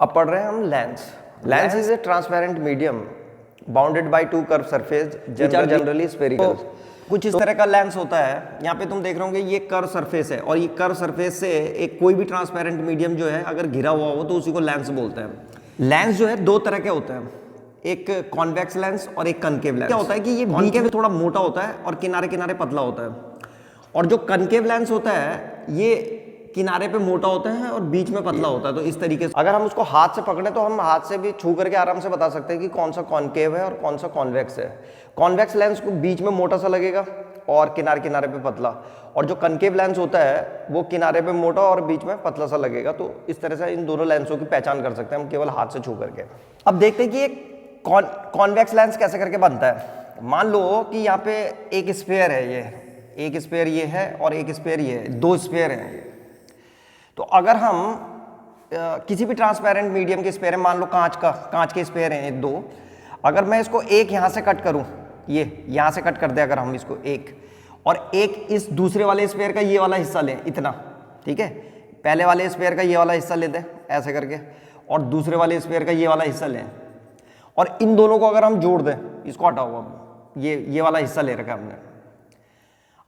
अब पढ़ रहे हैं हम lens. Lens is a transparent medium bounded by two curve surface generally spherical. कुछ इस तरह का लेंस होता है। यहाँ पे तुम देख रहे होंगे ये कर्व सरफेस है और ये कर्व सरफेस से एक कोई भी ट्रांसपेरेंट मीडियम जो है अगर घिरा हुआ हो तो उसी को लेंस बोलते हैं। लेंस जो है दो तरह के होते हैं, एक कॉन्वेक्स लेंस और एक कनकेव लेंस। क्या होता है कि ये कॉन्केव थोड़ा मोटा होता है और किनारे किनारे पतला होता है, और जो कनकेव लेंस होता है ये किनारे पे मोटा होता है और बीच में पतला होता है। तो इस तरीके से अगर हम उसको हाथ से पकड़े तो हम हाथ से भी छू करके आराम से बता सकते हैं कि कौन सा कॉन्केव है और कौन सा कॉन्वेक्स है। कॉन्वेक्स लेंस को बीच में मोटा सा लगेगा और किनारे किनारे पे पतला, और जो कनकेव लेंस होता है वो किनारे पे मोटा और बीच में पतला सा लगेगा। तो इस तरह से इन दोनों लेंसों की पहचान कर सकते हैं हम केवल हाथ से छू करके। अब देखते हैं कि एक कॉन्वेक्स लेंस कैसे करके बनता है। मान लो कि यहाँ पे एक स्फीयर है, ये एक स्फीयर ये है और एक स्फीयर ये है, दो स्फीयर हैं ये। तो अगर हम किसी भी ट्रांसपेरेंट मीडियम के स्फीयर है, मान लो कांच के स्फीयर हैं ये दो, अगर मैं इसको एक यहाँ से कट करूँ, ये यहाँ से कट कर दे अगर हम इसको एक, और एक इस दूसरे वाले स्फीयर का ये वाला हिस्सा लें इतना, ठीक है, पहले वाले स्फीयर का ये वाला हिस्सा लेते हैं ऐसे करके, और दूसरे वाले स्फीयर का ये वाला हिस्सा लें, और इन दोनों को अगर हम जोड़ दें, इसको हटाओ, अब ये वाला हिस्सा ले रखा है हमने,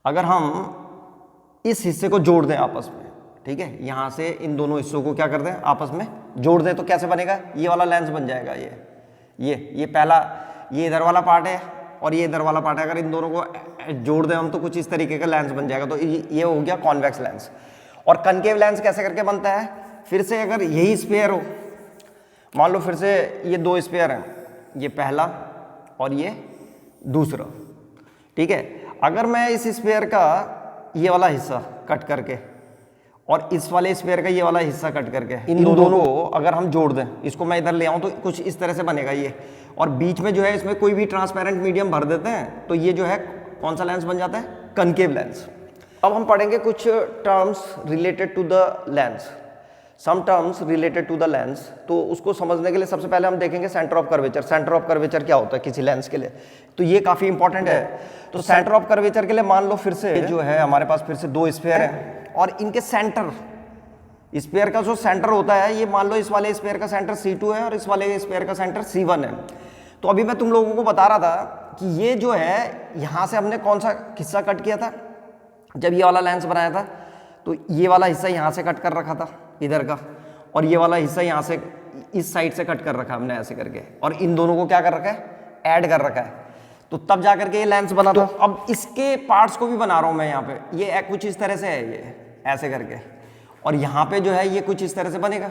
अगर हम इस हिस्से को जोड़ दें आपस में, ठीक है, यहां से इन दोनों हिस्सों को क्या कर दें आपस में जोड़ दें, तो कैसे बनेगा, ये वाला लेंस बन जाएगा। ये पहला, ये इधर वाला पार्ट है और ये इधर वाला पार्ट है, अगर इन दोनों को जोड़ दें हम तो कुछ इस तरीके का लेंस बन जाएगा। तो ये हो गया कॉन्वेक्स लेंस। और कनकेव लेंस कैसे करके बनता है, फिर से अगर यही स्फीयर हो, मान लो फिर से ये दो स्फीयर हैं, ये पहला और ये दूसरा, ठीक है, अगर मैं इस स्फीयर का ये वाला हिस्सा कट करके और इस वाले स्फीयर का ये वाला हिस्सा कट करके इन दोनों को अगर हम जोड़ दें, इसको मैं इधर ले आऊं तो कुछ इस तरह से बनेगा ये, और बीच में जो है इसमें कोई भी ट्रांसपेरेंट मीडियम भर देते हैं तो ये जो है कौन सा लेंस बन जाता है, कनकेव लेंस। अब हम पढ़ेंगे कुछ terms related to the lens, some terms related to the lens. तो उसको समझने के लिए सबसे पहले हम देखेंगे centre of curvature. Centre of curvature क्या होता है किसी लेंस के लिए, तो ये काफी इंपॉर्टेंट है। तो सेंटर ऑफ कर्वेचर के लिए मान लो फिर से जो है हमारे पास फिर से दो स्फीयर हैं और इनके सेंटर, स्फीयर का जो सेंटर होता है, ये मान लो इस वाले स्फीयर का सेंटर C2 है और इस वाले स्फीयर का सेंटर C1 है। तो अभी मैं तुम लोगों को बता रहा था कि ये जो है यहाँ से हमने कौन सा हिस्सा कट किया था जब ये वाला लेंस बनाया था, तो ये वाला हिस्सा यहाँ से कट कर रखा था इधर का, और ये वाला हिस्सा यहाँ से इस साइड से कट कर रखा हमने ऐसे करके, और इन दोनों को क्या कर रखा है, ऐड कर रखा है, तो तब जा करके ये लेंस बना। तो अब इसके पार्ट्स को भी बना रहा हूं मैं यहाँ पे, ये कुछ इस तरह से है, ये ऐसे करके, और यहाँ पे जो है ये कुछ इस तरह से बनेगा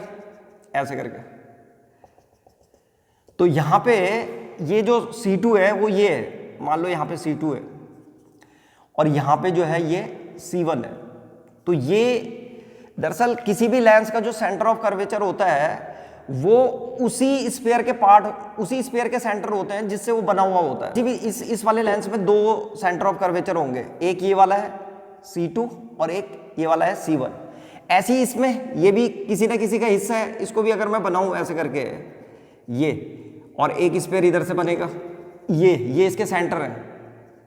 ऐसे करके। तो यहाँ पे ये जो C2 है वो ये है, मान लो यहाँ पे C2 है और यहाँ पे जो है ये C1 है। तो ये दरअसल किसी भी लेंस का जो सेंटर ऑफ कर्वेचर होता है वो उसी स्फीयर के पार्ट, उसी स्फीयर के सेंटर होते हैं जिससे वो बना हुआ होता है। भी इस वाले लेंस में दो सेंटर ऑफ कर्वेचर होंगे, एक ये वाला है C2 और एक ये वाला है C1। ऐसे ही इसमें ये भी किसी ना किसी का हिस्सा है, इसको भी अगर मैं बनाऊं ऐसे करके ये, और एक स्फीयर इधर से बनेगा, ये इसके सेंटर है,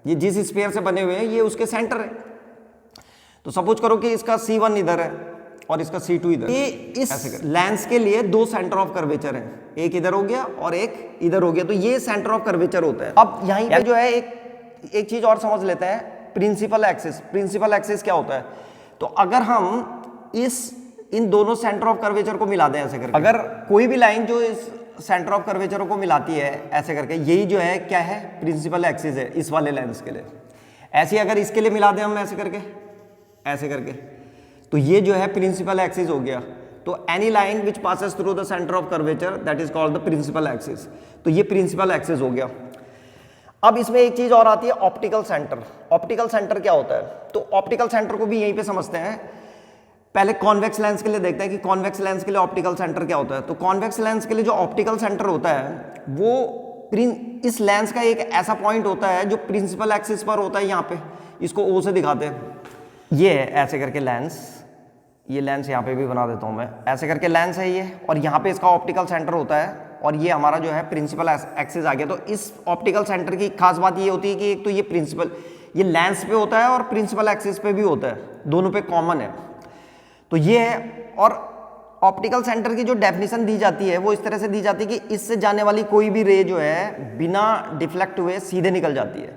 ये जिस स्फीयर से बने हुए हैं ये उसके सेंटर है। तो सपोज करो कि इसका C1 इधर है और इसका C2 इधर। ये इस लेंस के लिए दो सेंटर ऑफ कर्वेचर हैं, एक इधर हो गया और एक इधर हो गया, तो ये सेंटर ऑफ कर्वेचर होता है। अब यहीं पे जो है एक चीज और समझ लेते हैं, प्रिंसिपल एक्सिस। प्रिंसिपल एक्सिस क्या होता है, तो अगर हम इन दोनों सेंटर ऑफ कर्वेचर को मिला दें ऐसे करके, अगर कोई भी लाइन जो इस सेंटर ऑफ कर्वेचर को मिलाती है ऐसे करके, यही जो है क्या है, प्रिंसिपल एक्सिस है इस वाले लेंस के लिए। ऐसे अगर इसके लिए मिला दें हम ऐसे करके, तो ये जो है प्रिंसिपल एक्सिस हो गया। तो any line which passes through the centre of curvature that is called the principal axis. तो ये प्रिंसिपल एक्सिस हो गया। अब इसमें एक चीज और आती है, ऑप्टिकल सेंटर। ऑप्टिकल सेंटर क्या होता है, तो ऑप्टिकल सेंटर को भी यहीं पे समझते हैं। पहले कॉन्वेक्स लेंस के लिए देखते हैं कि कॉन्वेक्स लेंस के लिए ऑप्टिकल सेंटर क्या होता है। तो कॉन्वेक्स लेंस के लिए जो ऑप्टिकल सेंटर होता है वो इस लेंस का एक ऐसा पॉइंट होता है जो प्रिंसिपल एक्सिस पर होता है, यहाँ पे इसको O से दिखाते हैं, ये है ऐसे करके लेंस, ये लेंस यहाँ पे भी बना देता हूँ मैं, ऐसे करके लेंस है ये, और यहाँ पे इसका ऑप्टिकल सेंटर होता है, और ये हमारा जो है प्रिंसिपल एक्सिस आ गया। तो इस ऑप्टिकल सेंटर की खास बात ये होती है कि एक तो ये लेंस पे होता है और प्रिंसिपल एक्सिस पे भी होता है, दोनों पे कॉमन है। तो ये है, और ऑप्टिकल सेंटर की जो डेफिनेशन दी जाती है वो इस तरह से दी जाती है कि इससे जाने वाली कोई भी रे जो है बिना डिफ्लेक्ट हुए सीधे निकल जाती है,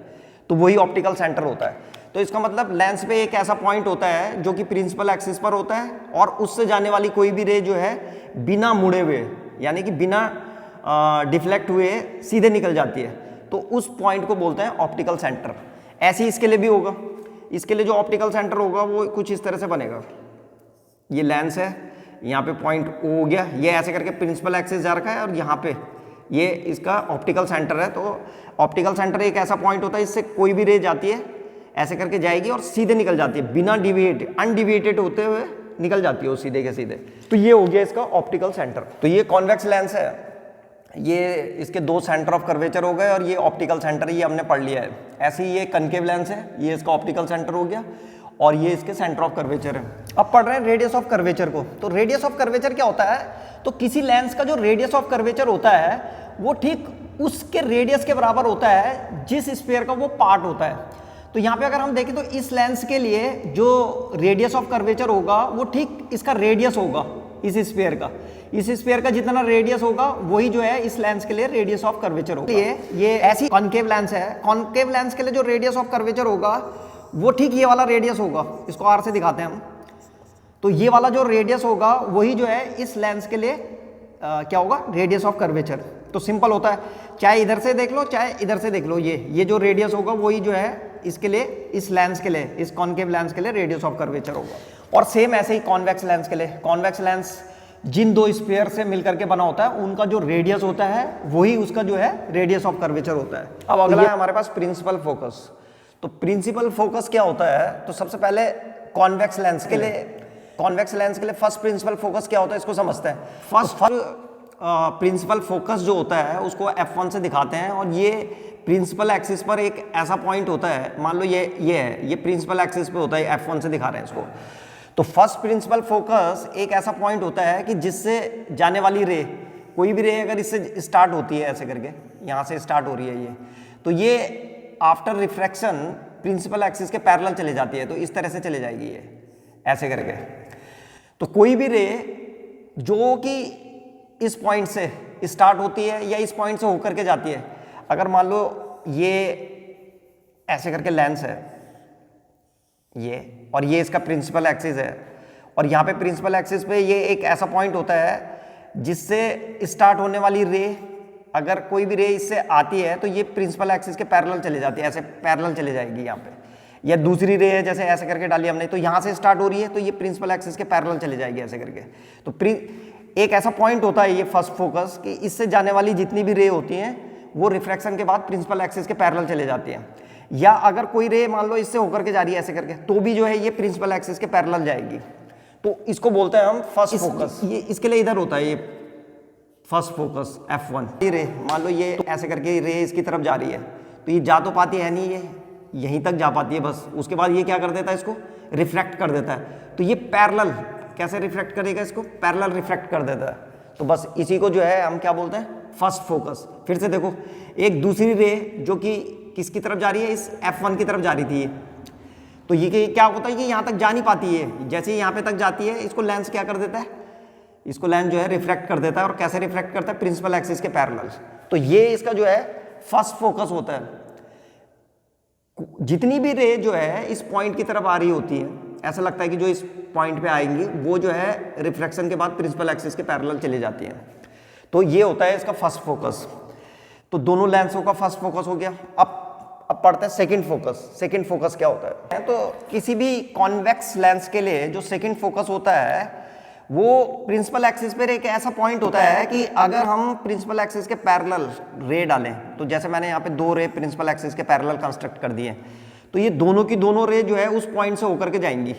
तो वही ऑप्टिकल सेंटर होता है। तो इसका मतलब लेंस पे एक ऐसा पॉइंट होता है जो कि प्रिंसिपल एक्सिस पर होता है और उससे जाने वाली कोई भी रे जो है बिना मुड़े हुए यानी कि बिना डिफ्लेक्ट हुए सीधे निकल जाती है, तो उस पॉइंट को बोलते हैं ऑप्टिकल सेंटर। ऐसे ही इसके लिए भी होगा, इसके लिए जो ऑप्टिकल सेंटर होगा वो कुछ इस तरह से बनेगा। ये लेंस है, यहाँ पे पॉइंट O हो गया, ये ऐसे करके प्रिंसिपल एक्सिस जा रखा है और यहाँ पे ये इसका ऑप्टिकल सेंटर है। तो ऑप्टिकल सेंटर एक ऐसा पॉइंट होता है इससे कोई भी रे जाती है ऐसे करके जाएगी और सीधे निकल जाती है, बिना अनडिविएटेड होते हुए निकल जाती है वो सीधे के सीधे। तो ये हो गया इसका ऑप्टिकल सेंटर। तो ये कॉन्वेक्स लेंस है, ये इसके दो सेंटर ऑफ कर्वेचर हो गए और ये ऑप्टिकल सेंटर ये हमने पढ़ लिया है। ऐसे ही ये कनकेव लेंस है, ये इसका ऑप्टिकल सेंटर हो गया और ये इसके सेंटर ऑफ कर्वेचर है। अब पढ़ रहे हैं रेडियस ऑफ कर्वेचर को। तो रेडियस ऑफ कर्वेचर क्या होता है, तो किसी लेंस का जो रेडियस ऑफ कर्वेचर होता है वो ठीक उसके रेडियस के बराबर होता है जिस स्फीयर का वो पार्ट होता है। तो यहाँ पे अगर हम देखें तो इस लेंस के लिए जो रेडियस ऑफ कर्वेचर होगा वो ठीक इसका रेडियस होगा इस स्फीयर का। इस स्फीयर का जितना रेडियस होगा वही जो है इस लेंस के लिए रेडियस ऑफ कर्वेचर होगा। ये ऐसी कॉनकेव लेंस है, कॉनकेव लेंस के लिए जो रेडियस ऑफ कर्वेचर होगा वो ठीक ये वाला रेडियस होगा। इसको आर से दिखाते हैं हम। तो ये वाला जो रेडियस होगा वही जो है इस लेंस के लिए क्या होगा, रेडियस ऑफ कर्वेचर। तो सिंपल होता है, चाहे इधर से देख लो चाहे इधर से देख लो, ये जो रेडियस होगा वही जो है इसके लिए, इस लेंस के लिए, इस कॉनकेव लेंस के लिए रेडियस ऑफ कर्वेचर होगा। और सेम ऐसे ही कॉन्वेक्स लेंस के लिए, कॉन्वेक्स लेंस जिन दो स्फीयर से मिलकर के बना होता है उनका जो रेडियस होता है वही उसका जो है रेडियस ऑफ कर्वेचर होता है। अब अगला है हमारे पास प्रिंसिपल फोकस। तो प्रिंसिपल फोकस क्या होता है, तो सबसे पहले कॉन्वेक्स लेंस के लिए फर्स्ट प्रिंसिपल फोकस क्या होता है इसको समझते हैं। फर्स्ट प्रिंसिपल फोकस जो होता है उसको F1 से दिखाते हैं और ये प्रिंसिपल एक्सिस पर एक ऐसा पॉइंट होता है, मान लो ये है, ये प्रिंसिपल एक्सिस पे होता है, F1 से दिखा रहे हैं इसको। तो फर्स्ट प्रिंसिपल फोकस एक ऐसा पॉइंट होता है कि जिससे जाने वाली रे, कोई भी रे अगर इससे स्टार्ट होती है ऐसे करके, यहाँ से स्टार्ट हो रही है ये, तो ये आफ्टर रिफ्रैक्शन प्रिंसिपल एक्सिस के पैरेलल चले जाती है। तो इस तरह से चले जाएगी ये ऐसे करके। तो कोई भी रे जो कि इस पॉइंट से स्टार्ट होती है या इस पॉइंट से होकर के जाती है, अगर मान लो ये ऐसे करके लेंस है ये, और ये इसका प्रिंसिपल एक्सिस है, और यहाँ पे प्रिंसिपल एक्सिस पे ये एक ऐसा पॉइंट होता है जिससे स्टार्ट होने वाली रे, अगर कोई भी रे इससे आती है तो ये प्रिंसिपल एक्सिस के पैरेलल चली जाती है, ऐसे पैरेलल चली जाएगी यहाँ पे। या दूसरी रे है जैसे ऐसे करके डाली हमने, तो यहाँ से स्टार्ट हो रही है तो ये प्रिंसिपल एक्सिस के पैरेलल चली जाएगी ऐसे करके। तो एक ऐसा पॉइंट होता है ये फर्स्ट फोकस कि इससे जाने वाली जितनी भी रे होती हैं वो रिफ्रैक्शन के बाद प्रिंसिपल एक्सिस के पैरेलल चले जाती हैं। या अगर कोई रे मान लो इससे होकर के जा रही है ऐसे करके, तो भी जो है ये प्रिंसिपल एक्सिस के पैरेलल जाएगी। तो इसको बोलते हैं हम फर्स्ट फोकस। ये इसके लिए इधर होता है ये फर्स्ट फोकस F1। ये रे मान लो ये ऐसे करके रे इसकी तरफ जा रही है, तो ये जा तो पाती है नहीं, ये यहीं तक जा पाती है बस। उसके बाद ये क्या कर देता है, इसको रिफ्रैक्ट कर देता है। तो ये पैरेलल कैसे रिफ्रैक्ट करेगा, इसको पैरेलल रिफ्रैक्ट कर देता है। तो बस इसी को जो है हम क्या बोलते हैं, फर्स्ट फोकस। फिर से देखो, एक दूसरी रे जो कि किसकी तरफ जा रही है, इस F1 की तरफ जा रही थी ये, तो ये क्या होता है कि यहाँ तक जा नहीं पाती है। जैसे ही यहाँ पे तक जाती है इसको लेंस क्या कर देता है, इसको लेंस जो है रिफ्रैक्ट कर देता है। और कैसे रिफ्रैक्ट करता है, प्रिंसिपल एक्सिस के पैरेलल। तो ये इसका जो है फर्स्ट फोकस होता है। जितनी भी रे जो है इस पॉइंट की तरफ आ रही होती है, ऐसा लगता है कि जो इस पॉइंट पे आएंगी वो जो है रिफ्रैक्शन के बाद प्रिंसिपल एक्सिस के पैरेलल चली जाती है। तो ये होता है इसका फर्स्ट फोकस। तो दोनों लेंसों का फर्स्ट फोकस हो गया। अब पढ़ते हैं सेकंड फोकस। सेकंड फोकस क्या होता है, तो किसी भी कॉन्वेक्स लेंस के लिए जो सेकंड फोकस होता है वो प्रिंसिपल एक्सिस पर एक ऐसा पॉइंट होता है कि अगर हम प्रिंसिपल एक्सिस के पैरेलल रे डालें, तो जैसे मैंने यहाँ पे दो रे प्रिंसिपल एक्सिस के पैरेलल कंस्ट्रक्ट कर दिए, तो ये दोनों की दोनों रे जो है उस पॉइंट से होकर के जाएंगी।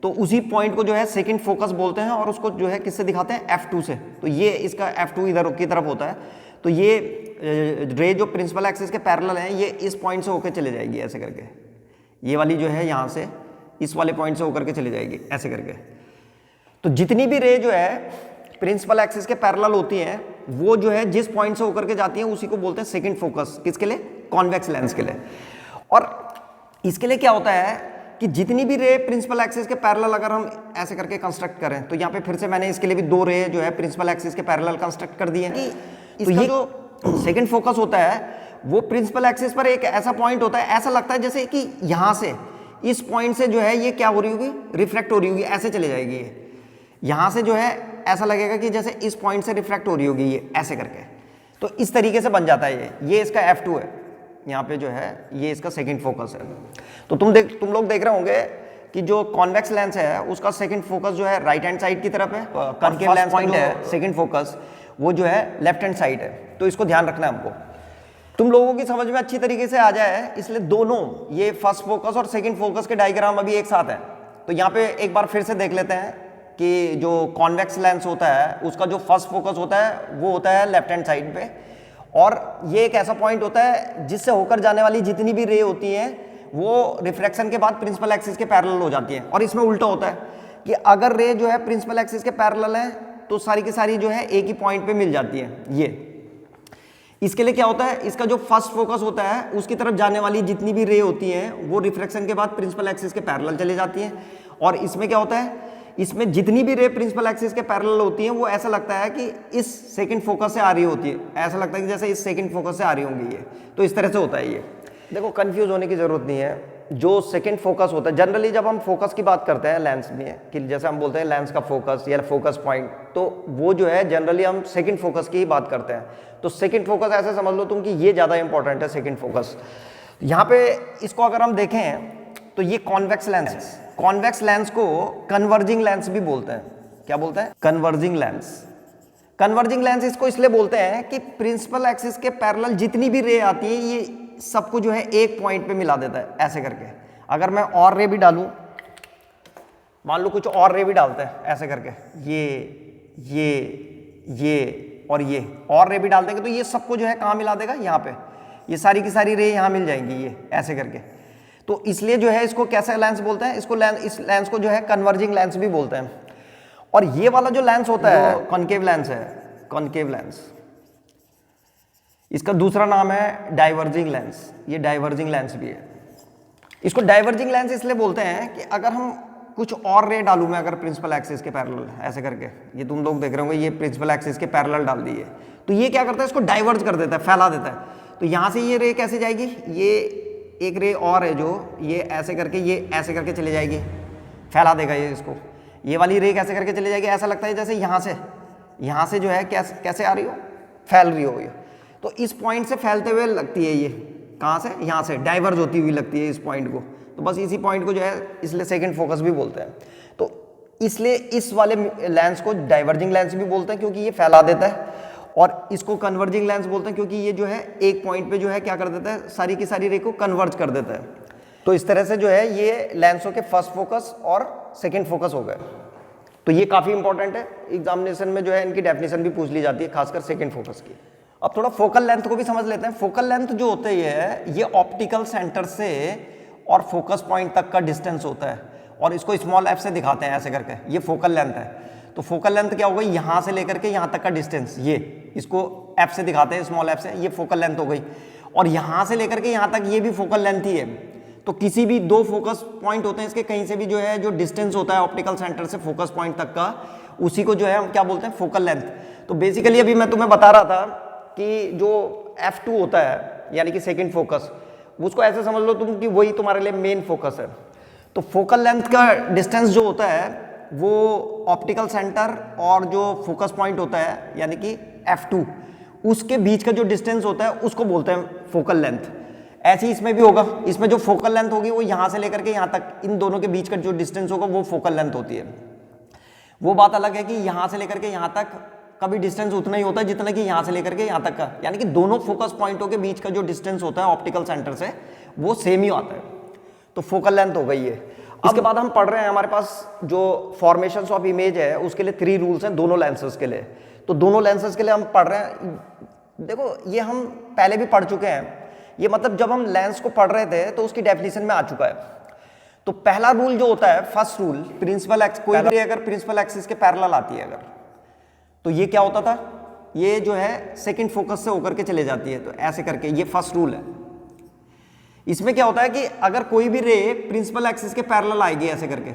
तो उसी पॉइंट को जो है सेकंड फोकस बोलते हैं और उसको जो है किससे दिखाते हैं, F2 से। तो ये इसका F2 इधर की तरफ होता है। तो ये रे जो प्रिंसिपल एक्सिस के पैरेलल हैं ये इस पॉइंट से होकर चले जाएगी ऐसे करके। ये वाली जो है यहाँ से इस वाले पॉइंट से होकर के चली जाएगी ऐसे करके। तो जितनी भी रे जो है प्रिंसिपल एक्सिस के पैरेलल होती हैं वो जो है जिस पॉइंट से होकर के जाती हैं उसी को बोलते हैं सेकंड फोकस। किसके लिए, कॉन्वेक्स लेंस के लिए। और इसके लिए क्या होता है कि जितनी भी रे प्रिंसिपल एक्सिस के पैरेलल अगर हम ऐसे करके कंस्ट्रक्ट करें, तो यहाँ पे फिर से मैंने इसके लिए भी 2 रे जो है प्रिंसिपल एक्सिस के पैरेलल कंस्ट्रक्ट कर दिए हैं। तो ये जो सेकंड फोकस होता है वो प्रिंसिपल एक्सिस पर एक ऐसा पॉइंट होता है, ऐसा लगता है जैसे कि यहाँ से इस पॉइंट से जो है ये क्या हो रही होगी, रिफ्रैक्ट हो रही होगी, ऐसे चले जाएगी ये। यहाँ से जो है ऐसा लगेगा कि जैसे इस पॉइंट से रिफ्रैक्ट हो रही होगी ये, ऐसे करके। तो इस तरीके से बन जाता है ये इसका F2 है, यहाँ पे जो है ये इसका सेकंड फोकस है। तो तुम लोग देख रहे होंगे कि जो कॉन्वेक्स लेंस है उसका सेकंड फोकस जो है राइट हैंड साइड की तरफ है, कॉनकेव लेंस पॉइंट है सेकंड फोकस वो जो है लेफ्ट हैंड साइड है। तो इसको ध्यान रखना है हमको, तुम लोगों की समझ में अच्छी तरीके से आ जाए, इसलिए दोनों ये फर्स्ट फोकस और सेकंड फोकस के डायग्राम अभी एक साथ है। तो यहाँ पे एक बार फिर से देख लेते हैं कि जो कॉन्वेक्स लेंस होता है उसका जो फर्स्ट फोकस होता है वो होता है लेफ्ट हैंड साइड पे, और ये एक ऐसा पॉइंट होता है जिससे होकर जाने वाली जितनी भी रे होती हैं वो रिफ्रैक्शन के बाद प्रिंसिपल एक्सिस के पैरेलल हो जाती हैं। और इसमें उल्टा होता है कि अगर रे जो है प्रिंसिपल एक्सिस के पैरेलल है तो सारी की सारी जो है एक ही पॉइंट पे मिल जाती है। ये इसके लिए क्या होता है, इसका जो फर्स्ट फोकस होता है उसकी तरफ जाने वाली जितनी भी रे होती हैं वो रिफ्रैक्शन के बाद प्रिंसिपल एक्सिस के पैरेलल चली जाती हैं। और इसमें क्या होता है, इसमें जितनी भी रे प्रिंसिपल एक्सिस के पैरेलल होती हैं वो ऐसा लगता है कि इस सेकंड फोकस से आ रही होती है, ऐसा लगता है कि जैसे इस सेकंड फोकस से आ रही होंगी ये। तो इस तरह से होता है ये। देखो कंफ्यूज होने की जरूरत नहीं है, जो सेकंड फोकस होता है जनरली जब हम फोकस की बात करते हैं लेंस में, कि जैसे हम बोलते हैं लेंस का फोकस या फोकस पॉइंट, तो वो जो है जनरली हम सेकंड फोकस की ही बात करते हैं। तो सेकंड फोकस ऐसे समझ लो तुम कि ये ज़्यादा इंपॉर्टेंट है सेकंड फोकस। यहाँ पे इसको अगर हम देखें तो ये कॉन्वेक्स लेंस है। कॉन्वेक्स लेंस को कन्वर्जिंग लेंस भी बोलते हैं। क्या बोलते हैं? Converging lens. कन्वर्जिंग लेंस इसको इसलिए बोलते हैं कि प्रिंसिपल एक्सिस के पैरेलल जितनी भी रे आती है ये सबको जो है एक पॉइंट पे मिला देता है ऐसे करके। अगर मैं और रे भी डालूं, मान लो कुछ और रे भी डालते हैं ऐसे करके, ये और ये और रे भी डाल देंगे तो ये सबको जो है कहाँ मिला देगा, यहाँ पे। ये सारी की सारी रे यहाँ मिल जाएंगी ये ऐसे करके। तो इसलिए जो है इसको कैसा लेंस बोलते हैं, इसको इस लेंस को जो है कन्वर्जिंग लेंस भी बोलते हैं। और ये वाला जो लेंस होता है कॉनकेव लेंस है, कॉनकेव लेंस, इसका दूसरा नाम है डाइवर्जिंग लेंस। ये डाइवर्जिंग लेंस भी है। इसको डाइवर्जिंग लेंस इसलिए बोलते हैं कि अगर हम कुछ और रे डालूं मैं अगर प्रिंसिपल एक्सिस के पैरेलल ऐसे करके, ये तुम लोग देख रहे होंगे ये प्रिंसिपल एक्सिस के पैरेलल डाल दिए, तो ये क्या करता है, इसको डाइवर्ज कर देता है, फैला देता है। तो यहाँ से ये रे कैसे जाएगी, ये एक रे और है जो ये ऐसे करके चले जाएगी, फैला देगा ये इसको। ये वाली रे कैसे करके चले जाएगी, ऐसा लगता है जैसे यहाँ से जो है कैसे आ रही हो, फैल रही हो ये। तो इस पॉइंट से फैलते हुए लगती है ये, कहाँ से, यहाँ से डाइवर्ज होती हुई लगती है इस पॉइंट को। तो बस इसी पॉइंट को जो है इसलिए सेकंड फोकस भी बोलते हैं। तो इसलिए इस वाले लेंस को डाइवर्जिंग लेंस भी बोलते हैं क्योंकि ये फैला देता है, और इसको कन्वर्जिंग लेंस बोलते हैं क्योंकि ये जो है एक पॉइंट पे जो है क्या कर देता है, सारी की सारी रे को कन्वर्ज कर देता है। तो इस तरह से जो है ये लेंसों के फर्स्ट फोकस और सेकेंड फोकस हो गए। तो ये काफ़ी इंपॉर्टेंट है, एग्जामिनेशन में जो है इनकी डेफिनेशन भी पूछ ली जाती है, खासकर सेकेंड फोकस की। अब थोड़ा फोकल लेंथ को भी समझ लेते हैं। फोकल लेंथ जो होता है ये ऑप्टिकल सेंटर से और फोकस पॉइंट तक का डिस्टेंस होता है, और इसको स्मॉल एफ से दिखाते हैं ऐसे करके, ये फोकल लेंथ है। तो फोकल लेंथ क्या हो गई, यहाँ से लेकर के यहाँ तक का डिस्टेंस, ये इसको एफ से दिखाते हैं, स्मॉल एफ से, ये फोकल लेंथ हो गई। और यहाँ से लेकर के यहाँ तक ये भी फोकल लेंथ ही है। तो किसी भी दो फोकस पॉइंट होते हैं इसके, कहीं से भी जो है जो डिस्टेंस होता है ऑप्टिकल सेंटर से फोकस पॉइंट तक का, उसी को जो है हम क्या बोलते हैं, फोकल लेंथ। तो बेसिकली अभी मैं तुम्हें बता रहा था कि जो F2 होता है यानी कि सेकंड फोकस, उसको ऐसे समझ लो तुम कि वही तुम्हारे लिए मेन फोकस है। तो फोकल लेंथ का डिस्टेंस जो होता है वो ऑप्टिकल सेंटर और जो फोकस पॉइंट होता है यानी कि F2, उसके बीच का जो डिस्टेंस होता है उसको बोलते हैं फोकल लेंथ। ऐसे ही इसमें भी होगा, इसमें जो फोकल लेंथ होगी वो यहाँ से लेकर के यहाँ तक, इन दोनों के बीच का जो डिस्टेंस होगा वो फोकल लेंथ होती है। वो बात अलग है कि यहाँ से लेकर के यहाँ तक कभी डिस्टेंस उतना ही होता है जितना कि यहाँ से लेकर के यहाँ तक का, यानी कि दोनों फोकस पॉइंटों के बीच का जो डिस्टेंस होता है ऑप्टिकल सेंटर से वो सेम ही आता है। तो फोकल लेंथ हो गई है। इसके बाद हम पढ़ रहे हैं, हमारे पास जो फॉर्मेशंस ऑफ इमेज है उसके लिए 3 रूल्स हैं दोनों लेंसेज के लिए। तो दोनों लेंसेज के लिए हम पढ़ रहे हैं, देखो ये हम पहले भी पढ़ चुके हैं, ये मतलब जब हम लेंस को पढ़ रहे थे तो उसकी डेफिनेशन में आ चुका है। तो पहला रूल जो होता है, फर्स्ट रूल, प्रिंसिपल एक्सिस, कोई भी अगर प्रिंसिपल एक्सिस के पैरेलल आती है अगर, तो ये क्या होता था, ये जो है सेकंड फोकस से होकर के चले जाती है, तो ऐसे करके, ये फर्स्ट रूल है। इसमें क्या होता है कि अगर कोई भी रे प्रिंसिपल एक्सिस के पैरेलल आएगी ऐसे करके,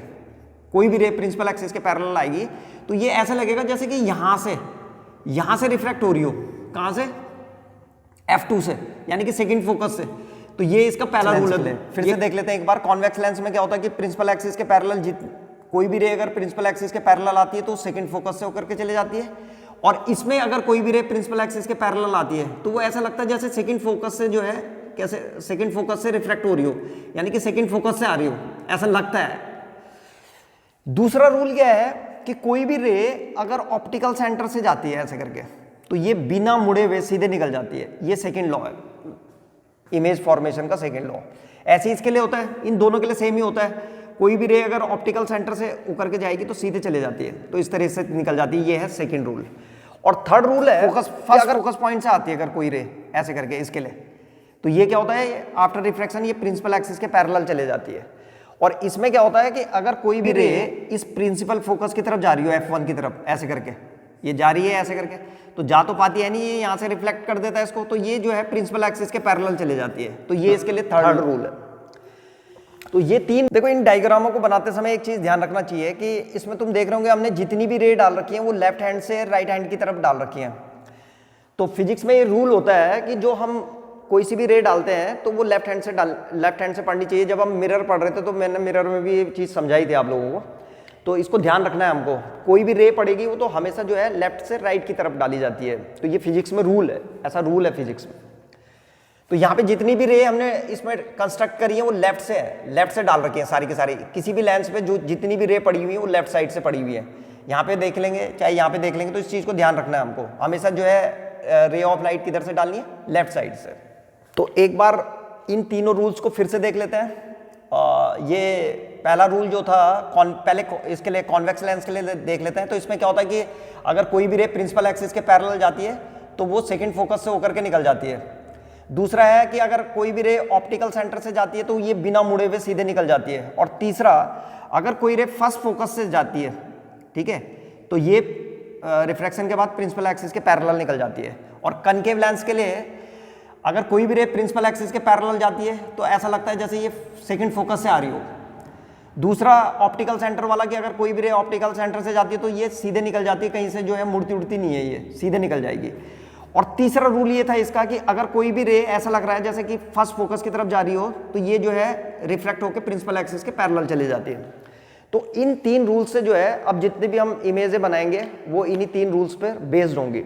कोई भी रे प्रिंसिपल एक्सिस के पैरेलल आएगी तो ये ऐसा लगेगा जैसे कि यहां से रिफ्रैक्ट हो रही हो। कहां से? F2 से, यानी कि सेकंड फोकस से। तो ये इसका पहला रूल है। फिर से देख लेते हैं एक बार। कॉन्वेक्स लेंस में क्या होता है कि प्रिंसिपल एक्सिस के पैरेलल कोई भी रे अगर प्रिंसिपल एक्सिस के पैरेलल आती है तो सेकंड फोकस से होकर के चले जाती है, और इसमें अगर कोई भी रे प्रिंसिपल एक्सिस के पैरेलल आती है तो वो ऐसा लगता है जैसे सेकंड फोकस से जो है, कैसे सेकंड फोकस से रिफ्रैक्ट हो रही हो, यानी कि सेकंड फोकस से आ रही हो, ऐसा लगता है। दूसरा रूल क्या है कि कोई भी रे अगर ऑप्टिकल सेंटर से जाती है ऐसे करके तो ये बिना मुड़े हुए सीधे निकल जाती है। ये सेकंड लॉ है, इमेज फॉर्मेशन का सेकंड लॉ। ऐसे इसके लिए होता है, इन दोनों के लिए सेम ही होता है। कोई भी रे अगर ऑप्टिकल सेंटर से उकर के जाएगी तो सीधे चले जाती है, तो इस तरह से निकल जाती है। ये है सेकंड रूल। और थर्ड रूल है फर्स्ट फोकस पॉइंट से आती है अगर कोई रे ऐसे करके, इसके लिए तो ये क्या होता है, आफ्टर रिफ्रैक्शन ये प्रिंसिपल एक्सिस के पैरेलल चले जाती है। और इसमें क्या होता है कि अगर कोई भी रे इस प्रिंसिपल फोकस की तरफ जा रही हो, F1 की तरफ ऐसे करके, ये जा रही है ऐसे करके, तो जा तो पाती है नहीं, ये यहाँ से रिफ्लेक्ट कर देता है इसको, तो ये जो है प्रिंसिपल एक्सिस के पैरेलल चले जाती है। तो ये इसके लिए थर्ड रूल है। तो ये तीन, देखो इन डायग्रामों को बनाते समय एक चीज ध्यान रखना चाहिए कि इसमें तुम देख रहे होंगे हमने जितनी भी रे डाल रखी है वो लेफ्ट हैंड से राइट हैंड की तरफ डाल रखी है। तो फिजिक्स में ये रूल होता है कि जो हम कोई सी भी रे डालते हैं तो वो लेफ्ट हैंड से पढ़नी चाहिए। जब हम मिरर पढ़ रहे थे तो मैंने मिरर में भी ये चीज़ समझाई थी आप लोगों को, तो इसको ध्यान रखना है हमको। कोई भी रे पड़ेगी वो तो हमेशा जो है लेफ्ट से राइट की तरफ डाली जाती है। तो ये फिजिक्स में रूल है, ऐसा रूल है फिजिक्स में। तो यहाँ पे जितनी भी रे हमने इसमें कंस्ट्रक्ट करी है वो लेफ्ट से है, लेफ्ट से डाल रखी है सारी की सारी। किसी भी लेंस पे जो जितनी भी रे पड़ी हुई है वो लेफ्ट साइड से पड़ी हुई है। यहाँ पे देख लेंगे चाहे यहाँ पे देख लेंगे, तो इस चीज़ को ध्यान रखना है हमको। हमेशा जो है रे ऑफ लाइट किधर से डालनी है, लेफ्ट साइड से। तो एक बार इन तीनों रूल्स को फिर से देख लेते हैं। ये पहला रूल जो था पहले इसके लिए कॉन्वेक्स लेंस के लिए देख लेते हैं। तो इसमें क्या होता है कि अगर कोई भी रे प्रिंसिपल एक्सिस के पैरेलल जाती है तो वो सेकंड फोकस से होकर के निकल जाती है। दूसरा है कि अगर कोई भी रे ऑप्टिकल सेंटर से जाती है तो ये बिना मुड़े हुए सीधे निकल जाती है। और तीसरा, अगर कोई रे फर्स्ट फोकस से जाती है, ठीक है, तो ये रिफ्रैक्शन के बाद प्रिंसिपल एक्सिस के पैरेलल निकल जाती है। और कनकेव लेंस के लिए अगर कोई भी रे प्रिंसिपल एक्सिस के पैरेलल जाती है तो ऐसा लगता है जैसे ये सेकंड फोकस से आ रही हो। दूसरा ऑप्टिकल सेंटर वाला कि अगर कोई भी रे ऑप्टिकल सेंटर से जाती है तो ये सीधे निकल जाती है, कहीं से जो है मुड़ती उड़ती नहीं है, ये सीधे निकल जाएगी। और तीसरा रूल ये था इसका कि अगर कोई भी रे ऐसा लग रहा है जैसे कि फर्स्ट फोकस की तरफ जा रही हो तो ये जो है रिफ्रैक्ट होकर प्रिंसिपल एक्सिस के पैरेलल चली जाती है। तो इन तीन रूल्स से जो है अब जितने भी हम इमेजें बनाएंगे वो इन्हीं तीन रूल्स पर बेस्ड होंगी।